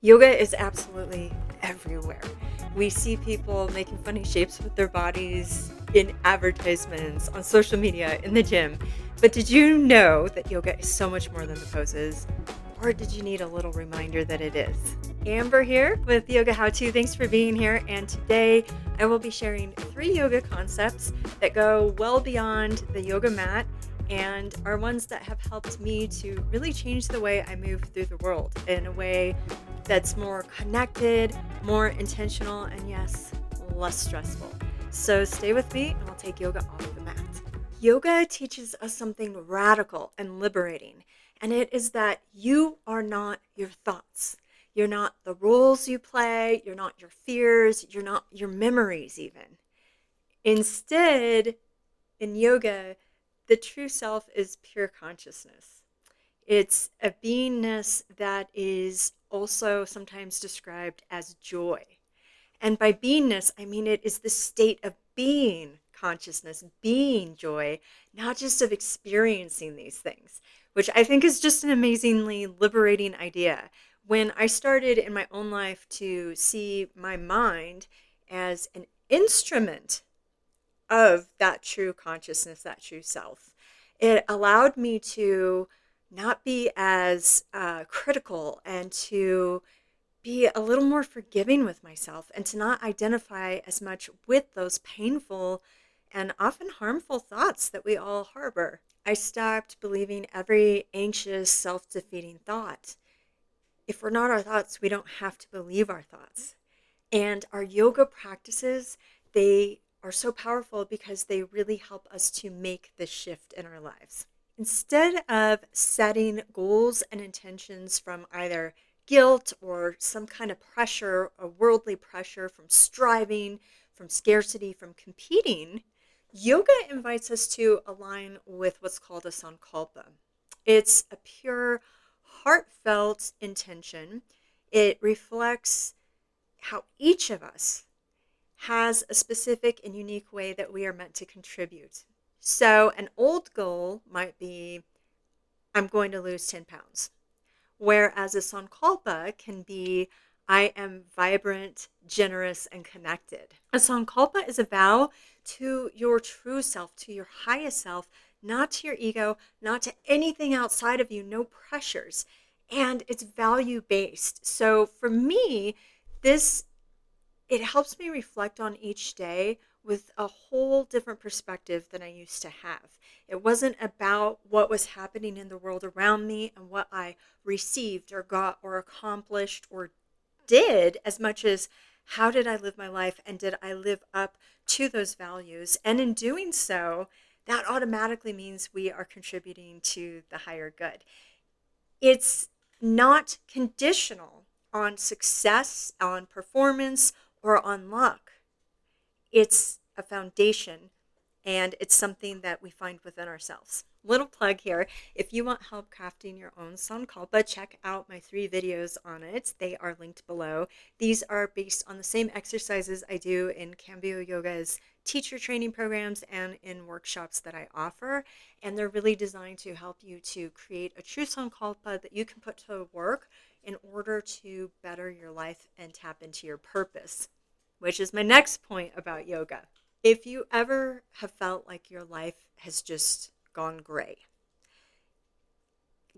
Yoga is absolutely everywhere. We see people making funny shapes with their bodies in advertisements, on social media, in the gym. But did you know that yoga is so much more than the poses? Or did you need a little reminder that it is? Amber here with Yoga How To. Thanks for being here. And today I will be sharing 3 yoga concepts that go well beyond the yoga mat and are ones that have helped me to really change the way I move through the world in a way that's more connected, more intentional, and yes, less stressful. So stay with me and I'll take yoga off the mat. Yoga teaches us something radical and liberating, and it is that you are not your thoughts. You're not the roles you play, you're not your fears, you're not your memories, even. Instead, in yoga, the true self is pure consciousness. It's a beingness that is also sometimes described as joy. And by beingness, I mean it is the state of being consciousness, being joy, not just of experiencing these things, which I think is just an amazingly liberating idea. When I started in my own life to see my mind as an instrument of that true consciousness, that true self, it allowed me to not be as critical and to be a little more forgiving with myself and to not identify as much with those painful and often harmful thoughts that we all harbor. I stopped believing every anxious, self defeating thought. If we're not our thoughts, we don't have to believe our thoughts. And our yoga practices, they are so powerful because they really help us to make this shift in our lives. Instead of setting goals and intentions from either guilt or some kind of pressure, a worldly pressure from striving, from scarcity, from competing, yoga invites us to align with what's called a Sankalpa. It's a pure, heartfelt intention. It reflects how each of us has a specific and unique way that we are meant to contribute. So, an old goal might be I'm going to lose 10 pounds, whereas a sankalpa can be I am vibrant, generous, and connected. A sankalpa is a vow to your true self, to your highest self, not to your ego, not to anything outside of you, no pressures. And it's value based. So for me, this it helps me reflect on each day with a whole different perspective than I used to have. It wasn't about what was happening in the world around me and what I received or got or accomplished or did as much as how did I live my life and did I live up to those values? And in doing so, that automatically means we are contributing to the higher good. It's not conditional on success, on performance, or on luck. It's a foundation and it's something that we find within ourselves. Little plug here. If you want help crafting your own Sankalpa, check out my 3 videos on it. They are linked below. These are based on the same exercises I do in Cambio Yoga's teacher training programs and in workshops that I offer. And they're really designed to help you to create a true Sankalpa that you can put to work in order to better your life and tap into your purpose, which is my next point about yoga. If you ever have felt like your life has just gone gray,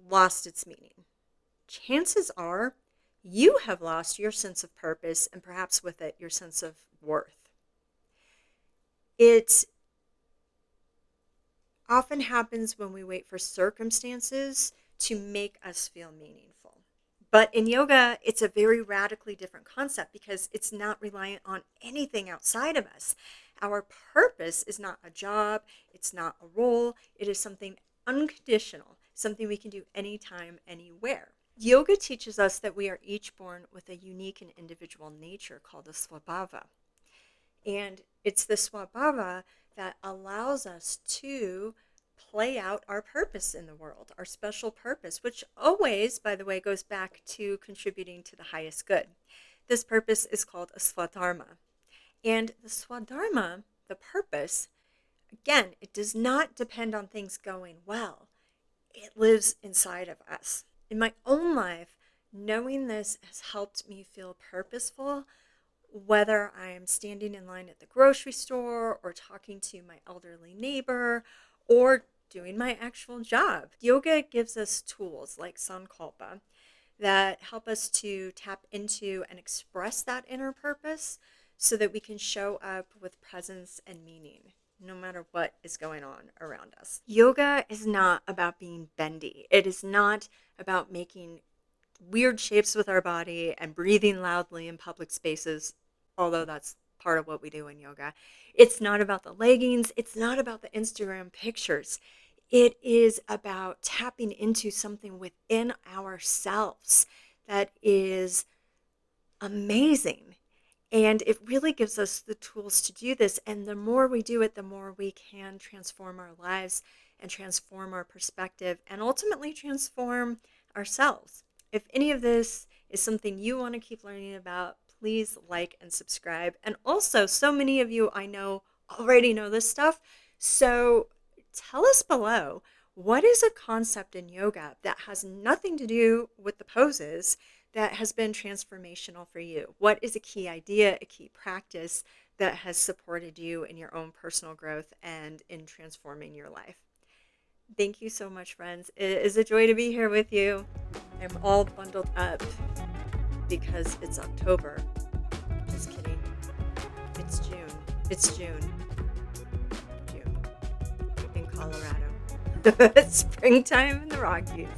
lost its meaning, chances are you have lost your sense of purpose and perhaps with it your sense of worth. It often happens when we wait for circumstances to make us feel meaningful. But in yoga, it's a very radically different concept because it's not reliant on anything outside of us. Our purpose is not a job, it's not a role, it is something unconditional, something we can do anytime, anywhere. Yoga teaches us that we are each born with a unique and individual nature called a swabhava. And it's the swabhava that allows us to play out our purpose in the world, our special purpose, which always, by the way, goes back to contributing to the highest good. This purpose is called a swadharma. And the swadharma, the purpose, again, it does not depend on things going well. It lives inside of us. In my own life, Knowing this has helped me feel purposeful, whether I'm standing in line at the grocery store or talking to my elderly neighbor or doing my actual job. Yoga gives us tools like Sankalpa that help us to tap into and express that inner purpose so that we can show up with presence and meaning no matter what is going on around us. Yoga is not about being bendy. It is not about making weird shapes with our body and breathing loudly in public spaces, although that's part of what we do in yoga. It's not about the leggings. It's not about the Instagram pictures. It is about tapping into something within ourselves that is amazing. And it really gives us the tools to do this. And the more we do it, the more we can transform our lives and transform our perspective and ultimately transform ourselves. If any of this is something you want to keep learning about, please like and subscribe. And also, so many of you I know already know this stuff. So tell us below, what is a concept in yoga that has nothing to do with the poses that has been transformational for you? What is a key idea, a key practice that has supported you in your own personal growth and in transforming your life? Thank you so much, friends. It is a joy to be here with you. I'm all bundled up because it's October. Just kidding. It's June. It's June. June in Colorado. It's springtime in the Rockies.